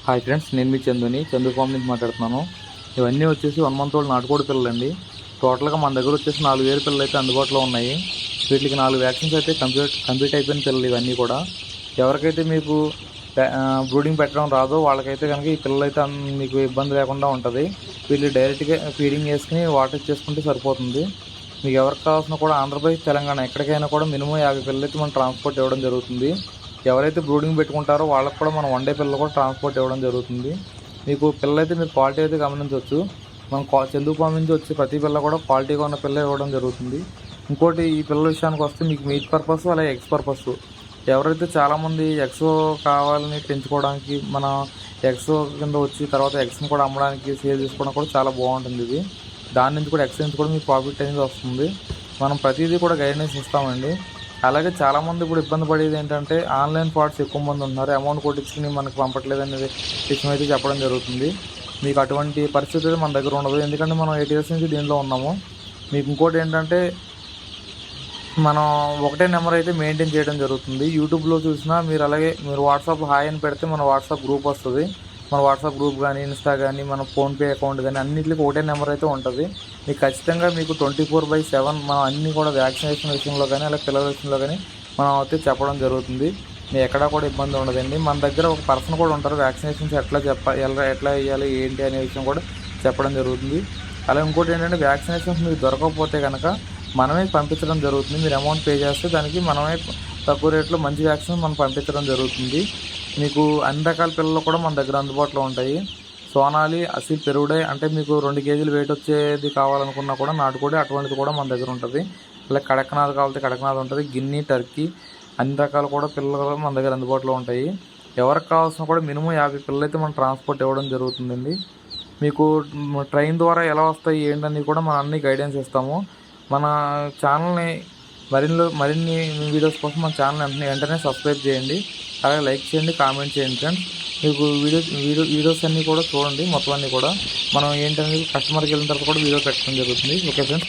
Hi friends, నేను మీ Chandu form నుంచి మాట్లాడుతున్నాను. ఇవన్నీ వచ్చేసి 1 మంత్ ఓల్డ్ నాటుకోడి పిల్లలండి. టోటల్గా మన దగ్గర వచ్చేసి 4000 పిల్లలు అయితే అందుబాటులో ఉన్నాయి. వీటికి 4 వ్యాక్సిన్స్ అయితే కంప్లీట్ అయిపోయిన పిల్లలు ఇవన్నీ కూడా. ఎవరికైతే మీకు బ్రూడింగ్ పెట్టడం రాదో వాళ్ళకైతే కనుక ఈ పిల్లలు అయితే మీకు ఇబ్బంది లేకుండా ఉంటుంది. వీళ్ళు డైరెక్ట్గా ఫీడింగ్ వేసుకుని వాటర్ చేసుకుంటే సరిపోతుంది. మీకు ఎవరికి కావాల్సిన కూడా ఆంధ్రప్రదేశ్, తెలంగాణ ఎక్కడికైనా కూడా మినిమం 50 పిల్లలు అయితే మనం ట్రాన్స్పోర్ట్ ఇవ్వడం జరుగుతుంది. ఎవరైతే బ్రూడింగ్ పెట్టుకుంటారో వాళ్ళకు కూడా మనం 1 డే పిల్లలు కూడా ట్రాన్స్పోర్ట్ ఇవ్వడం జరుగుతుంది. మీకు పిల్లలైతే మీరు క్వాలిటీ అయితే గమనించవచ్చు. మనం చందు ఫామ్ నుంచి వచ్చి ప్రతి పిల్ల కూడా క్వాలిటీగా ఉన్న పిల్ల ఇవ్వడం జరుగుతుంది. ఇంకోటి, ఈ పిల్లల విషయానికి వస్తే మీకు మీట్ పర్పస్ అలాగే ఎగ్స్ పర్పస్. ఎవరైతే చాలామంది ఎగ్స్ కావాలని పెంచుకోవడానికి మన ఎగ్స్ కింద వచ్చి తర్వాత ఎగ్స్ని కూడా అమ్మడానికి సేల్ చేసుకోవడం కూడా చాలా బాగుంటుంది. ఇది దాని నుంచి కూడా ఎగ్స్ నుంచి కూడా మీకు ప్రాఫిట్ అనేది వస్తుంది. మనం ప్రతిదీ కూడా గైడెన్స్ ఇస్తామండి. అలాగే చాలామంది ఇప్పుడు ఇబ్బంది పడేది ఏంటంటే ఆన్లైన్ ఫ్రాడ్స్ ఎక్కువ మంది ఉంటున్నారు. అమౌంట్ కొట్టించుకుని మనకు పంపట్లేదు అనేది విషయం అయితే చెప్పడం జరుగుతుంది. మీకు అటువంటి పరిస్థితి అయితే మన దగ్గర ఉండదు, ఎందుకంటే మనం 8 years నుంచి దీనిలో ఉన్నాము. మీకు ఇంకోటి ఏంటంటే మనం ఒకటే నెంబర్ అయితే మెయింటైన్ చేయడం జరుగుతుంది. యూట్యూబ్లో చూసినా మీరు వాట్సాప్ హాయ్ అని పెడితే మన వాట్సాప్ గ్రూప్ వస్తుంది. మన వాట్సాప్ గ్రూప్ కానీ, ఇన్స్టా కానీ, మన ఫోన్పే అకౌంట్ కానీ అన్నింటికి ఒకటే నెంబర్ అయితే ఉంటుంది. మీకు ఖచ్చితంగా మీకు 24/7 మనం అన్నీ కూడా వ్యాక్సినేషన్ విషయంలో కానీ అలాగే పిల్లల విషయంలో కానీ మనం అయితే చెప్పడం జరుగుతుంది. మీకు ఎక్కడా కూడా ఇబ్బంది ఉండదండి. మన దగ్గర ఒక పర్సన్ కూడా ఉంటారు, వ్యాక్సినేషన్స్ ఎట్లా వేయాలి ఏంటి అనే విషయం కూడా చెప్పడం జరుగుతుంది. అలాగే ఇంకోటి ఏంటంటే వ్యాక్సినేషన్స్ మీకు దొరకకపోతే కనుక మనమే పంపించడం జరుగుతుంది. మీరు అమౌంట్ పే చేస్తే దానికి మనమే తక్కువ రేట్లో మంచి వ్యాక్సిన్ మనం పంపించడం జరుగుతుంది. మీకు అన్ని రకాల పిల్లలు కూడా మన దగ్గర అందుబాటులో ఉంటాయి. సోనాలి, అసలు పెరుగుడే అంటే మీకు 2 kg వెయిట్ వచ్చేది కావాలనుకున్నా కూడా నాటుకోడి అటువంటిది కూడా మన దగ్గర ఉంటుంది. అలాగే కడక్నాథ్ కావాలంటే కడక్నాథ్ ఉంటుంది. గిన్ని, టర్కీ అన్ని రకాలు కూడా పిల్లలు మన దగ్గర అందుబాటులో ఉంటాయి. ఎవరికి కావాల్సిన కూడా మినిమం 50 పిల్లలు అయితే మనం ట్రాన్స్పోర్ట్ ఇవ్వడం జరుగుతుందండి. మీకు ట్రైన్ ద్వారా ఎలా వస్తాయి ఏంటని కూడా మనం అన్ని గైడెన్స్ ఇస్తాము. మన ఛానల్ని మరిన్ని వీడియోస్ కోసం మన ఛానల్ వెంటనే సబ్స్క్రైబ్ చేయండి. అలాగే లైక్ చేయండి, కామెంట్ చేయండి ఫ్రెండ్స్. మీకు వీడియోస్ అన్నీ కూడా చూడండి. మొత్తం అన్నీ కూడా మనం ఏంటనేది కస్టమర్కి వెళ్ళిన తర్వాత కూడా వీడియో పెట్టడం జరుగుతుంది. Okay friends.